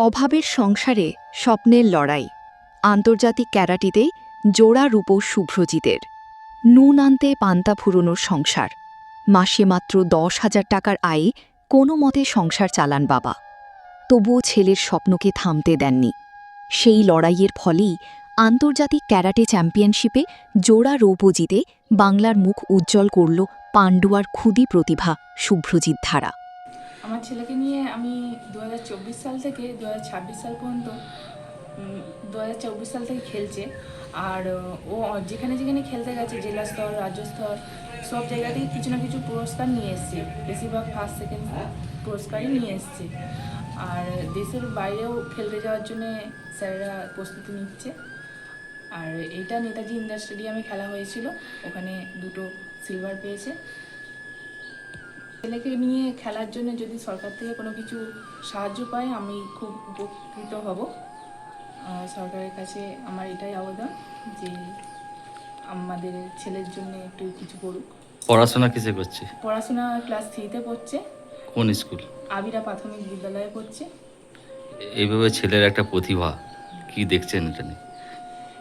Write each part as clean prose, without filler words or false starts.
অভাবের সংসারে স্বপ্নের লড়াই। আন্তর্জাতিক ক্যারাটেতে জোড়া রূপো শুভ্রজিতের। নুন আনতে পান্তা ফুরোনোর সংসার। মাসে মাত্র ১০,০০০ টাকার আয়ে কোনো মতে সংসার চালান বাবা। তবুও ছেলের স্বপ্নকে থামতে দেননি। সেই লড়াইয়ের ফলেই আন্তর্জাতিক ক্যারাটে চ্যাম্পিয়নশিপে জোড়া রৌপ্য জিতে বাংলার মুখ উজ্জ্বল করল পান্ডুয়ার ক্ষুদি প্রতিভা শুভ্রজিৎ ধারা। আমার ছেলেকে নিয়ে আমি ২০২৪ সাল থেকে ২০২৬ সাল পর্যন্ত ২০২৪ সাল থেকে খেলছে। আর ও যেখানে যেখানে খেলতে গেছে, জেলা স্তর, রাজ্য স্তর, সব জায়গাতেই কিছু না কিছু পুরস্কার নিয়ে এসছে। বেশিরভাগ ফার্স্ট সেকেন্ড পুরস্কারই নিয়ে এসছে। আর দেশের বাইরেও খেলতে যাওয়ার জন্য স্যারেরা প্রস্তুতি নিচ্ছে। আর এইটা নেতাজি ইন্ডোর স্টেডিয়ামে খেলা হয়েছিল, ওখানে 2টো সিলভার পেয়েছে। ছেলেকে নিয়ে খেলার জন্য যদি সরকার থেকে কোনো কিছু সাহায্য পাই আমি খুব উপকৃত হব। সরকারের কাছে আমার এটাই আবেদন যে আমাদের ছেলের জন্য একটু কিছু করুক। পড়াশোনা কিসে করছে? পড়াশোনা ক্লাস 3-তে পড়ছে। কোন স্কুল? আবিরা প্রাথমিক বিদ্যালয়ে পড়ছে। এইভাবে ছেলের একটা প্রতিভা, কি দেখছেন এটা নিয়ে?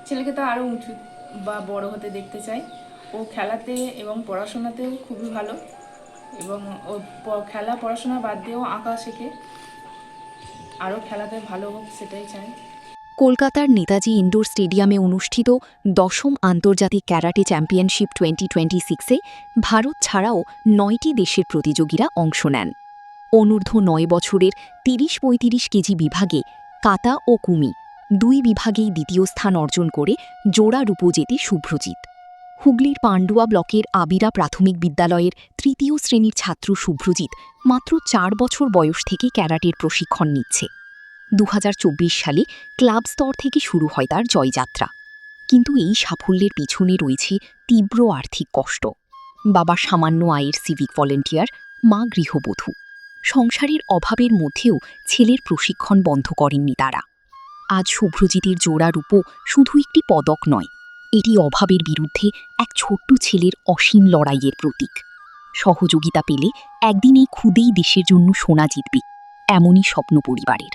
ছেলেকে তো আরও উঁচু বা বড় হতে দেখতে চাই। ও খেলাতে এবং পড়াশোনাতেও খুবই ভালো, এবং ও খেলা পড়াশোনা বাদ দিয়েও আঁকা শেখে। আরও খেলাতে ভালো হোক সেটাই চাই। কলকাতার নেতাজি ইন্ডোর স্টেডিয়ামে অনুষ্ঠিত ১০ম আন্তর্জাতিক ক্যারাটে চ্যাম্পিয়নশিপ 2026-এ ভারত ছাড়াও ৯টি দেশের প্রতিযোগীরা অংশ নেন। অনূর্ধ্ব ৯ বছরের ৩০-৩৫ কেজি বিভাগে কাতা ও কুমি ২ বিভাগেই দ্বিতীয় স্থান অর্জন করে জোড়া রূপো জেতে শুভ্রজিৎ। হুগলির পান্ডুয়া ব্লকের আবিরা প্রাথমিক বিদ্যালয়ের ৩য় শ্রেণীর ছাত্র শুভ্রজিৎ মাত্র ৪ বছর বয়স থেকে ক্যারাটের প্রশিক্ষণ নিচ্ছে। ২০২৪ সালে ক্লাব স্তর থেকে শুরু হয় তার জয়যাত্রা। কিন্তু এই সাফল্যের পিছনে রয়েছে তীব্র আর্থিক কষ্ট। বাবা সামান্য আয়ের সিভিক ভলেন্টিয়ার, মা গৃহবধূ। সংসারের অভাবের মধ্যেও ছেলের প্রশিক্ষণ বন্ধ করেননি তারা। আজ শুভ্রজিতের জোড়া রূপো শুধু একটি পদক নয়, এটি অভাবের বিরুদ্ধে এক ছোট্ট ছেলের অসীম লড়াইয়ের প্রতীক। সহযোগিতা পেলে একদিন এই ক্ষুদেই দেশের জন্য সোনা জিতবে, এমনই স্বপ্ন পরিবারের।